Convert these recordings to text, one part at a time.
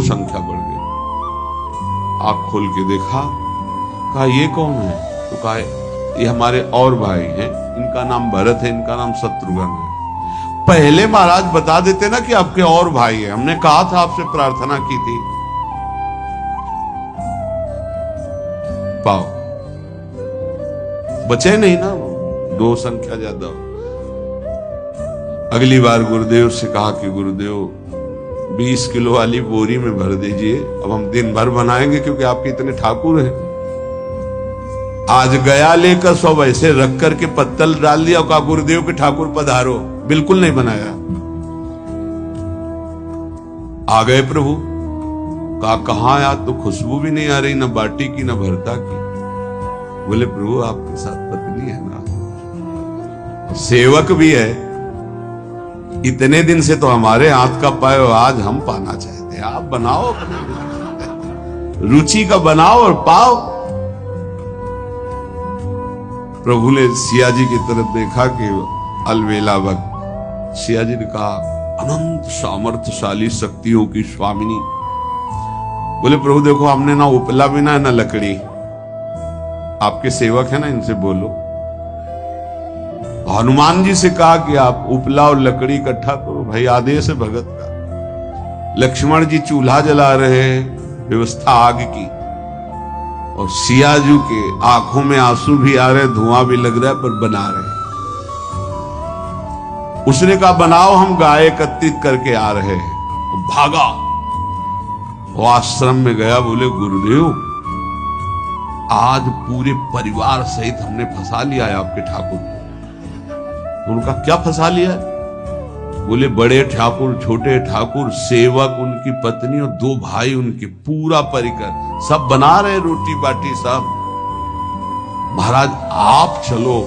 संख्या बढ़ गई। आंख खोल के देखा, कहा ये कौन है? तो कहा ये हमारे और भाई हैं, इनका नाम भरत है, इनका नाम शत्रुघ्न है। पहले महाराज बता देते ना कि आपके और भाई है, हमने कहा था, आपसे प्रार्थना की थी। पाओ बचे नहीं ना, दो संख्या ज्यादा। अगली बार गुरुदेव से कहा कि गुरुदेव 20 किलो वाली बोरी में भर दीजिए, अब हम दिन भर बनाएंगे क्योंकि आपके इतने ठाकुर हैं। आज गया लेकर सब ऐसे रख करके पत्तल डाल दिया, कहा गुरुदेव के ठाकुर पधारो, बिल्कुल नहीं बनाया। आ गए प्रभु, कहा कहां यार, तो खुशबू भी नहीं आ रही, ना बाटी की ना भरता की। बोले प्रभु आपके साथ पत्नी है ना, सेवक भी है, इतने दिन से तो हमारे हाथ का पाए, आज हम पाना चाहते हैं, आप बनाओ, रुचि का बनाओ और पाओ। प्रभु ने सिया जी की तरफ देखा कि अलवेला वक्त। सिया जी ने कहा अनंत सामर्थ्यशाली शक्तियों की स्वामिनी। बोले प्रभु देखो, हमने ना उपला भी ना लकड़ी, आपके सेवक है ना, इनसे बोलो। हनुमान जी से कहा कि आप उपला और लकड़ी इकट्ठा करो, भाई आदेश है भगत का। लक्ष्मण जी चूल्हा जला रहे हैं, व्यवस्था आग की, और सिया जी के आंखों में आंसू भी आ रहे, धुआं भी लग रहा है, पर बना रहे। उसने कहा बनाओ, हम गाय एकत्रित करके आ रहे हैं। भागा, वो आश्रम में गया, बोले गुरुदेव आज पूरे परिवार सहित हमने फंसा लिया है आपके ठाकुर को। उनका क्या फंसा लिया है? बोले बड़े ठाकुर, छोटे ठाकुर, सेवक, उनकी पत्नी और 2 भाई उनके, पूरा परिकर, सब बना रहे रोटी बाटी सब। महाराज आप चलो,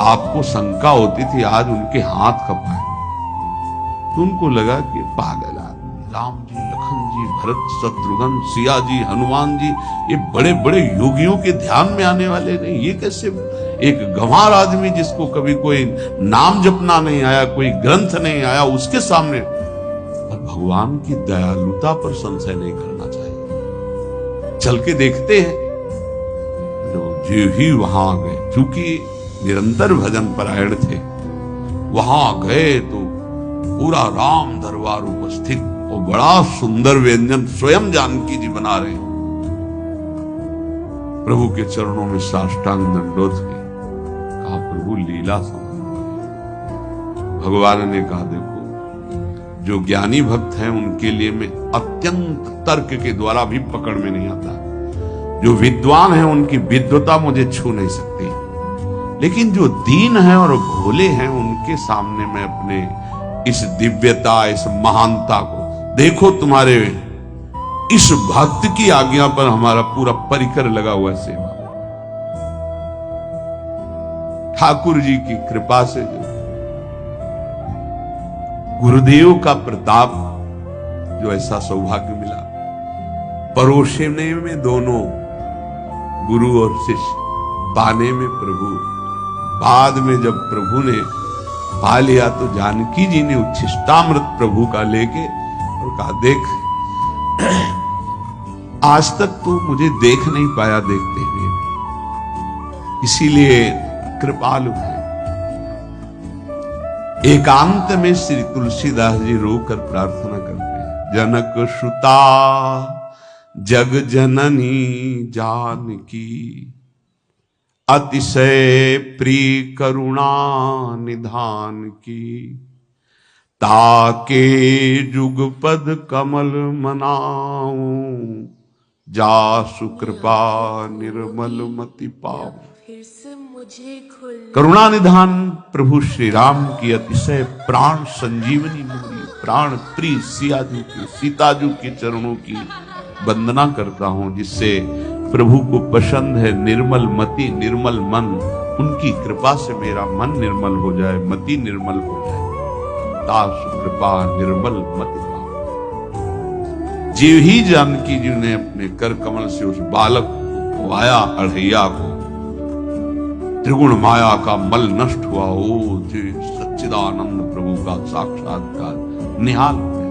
आपको शंका होती थी आज उनके हाथ कपाए। तो उनको लगा कि पागल आदमी, राम जी, लखन जी, भरत, शत्रुघ्न, सिया जी, हनुमान जी, ये बड़े बड़े योगियों के ध्यान में आने वाले नहीं, ये कैसे एक गंवार आदमी जिसको कभी कोई नाम जपना नहीं आया, कोई ग्रंथ नहीं आया, उसके सामने। और भगवान की दयालुता पर संशय नहीं करना चाहिए। चल के देखते हैं। जो ही वहां गए, चूंकि निरंतर भजन परायण थे, वहां गए तो पूरा राम दरबार उपस्थित, और बड़ा सुंदर व्यंजन स्वयं जानकी जी बना रहे हैं। प्रभु के चरणों में साष्टांग दंडोत के कहा प्रभु लीला समझ। भगवान ने कहा देखो, जो ज्ञानी भक्त हैं उनके लिए मैं अत्यंत तर्क के द्वारा भी पकड़ में नहीं आता। जो विद्वान हैं उनकी विद्वता मुझे छू नहीं सकती, लेकिन जो दीन हैं और भोले हैं उनके सामने मैं अपने इस दिव्यता, इस महानता को देखो। तुम्हारे इस भक्त की आज्ञा पर हमारा पूरा परिकर लगा हुआ है सेवा। ठाकुर जी की कृपा से जो गुरुदेव का प्रताप, जो ऐसा सौभाग्य मिला, परोसने में दोनों गुरु और शिष्य, पाने में प्रभु। बाद में जब प्रभु ने पा लिया तो जानकी जी ने उच्छिष्टामृत प्रभु का लेके और कहा देख, आज तक तू मुझे देख नहीं पाया देखते हुए, इसीलिए कृपालु है। एकांत में श्री तुलसीदास जी रोकर प्रार्थना करते हैं, जनक सुता जग जननी जानकी, अतिशय प्रिय करुणा निधान की, ताके जुगपद कमल मनाऊं, जासु कृपा निर्मल मति पाऊं। करुणा निधान प्रभु श्री राम की अतिशय प्राण संजीवनी मुझे, प्राण प्रिय सिया जी की, सीता जी के चरणों की वंदना करता हूं, जिससे प्रभु को पसंद है निर्मल मति निर्मल मन। उनकी कृपा से मेरा मन निर्मल हो जाए, मति निर्मल हो जाए। दासु कृपा निर्मल मति पाऊं। जीव ही जानकी जी ने अपने कर कमल से उस बालक को आया, अढ़ैया को, त्रिगुण माया का मल नष्ट हुआ। ओ जी सच्चिदानंद प्रभु का साक्षात्कार निहाल हो गया।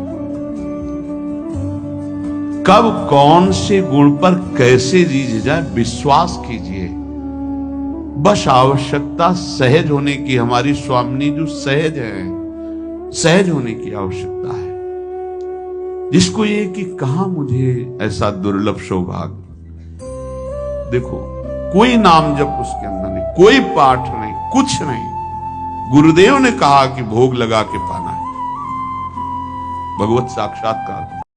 कब कौन से गुण पर कैसे रीझ जाए, विश्वास कीजिए। बस आवश्यकता सहज होने की, हमारी स्वामिनी जो सहज है, सहज होने की आवश्यकता है। जिसको ये कि कहां मुझे ऐसा दुर्लभ सौभाग्य, देखो कोई नाम जप उसके अंदर नहीं, कोई पाठ नहीं, कुछ नहीं। गुरुदेव ने कहा कि भोग लगा के पाना है, भगवत साक्षात्कार।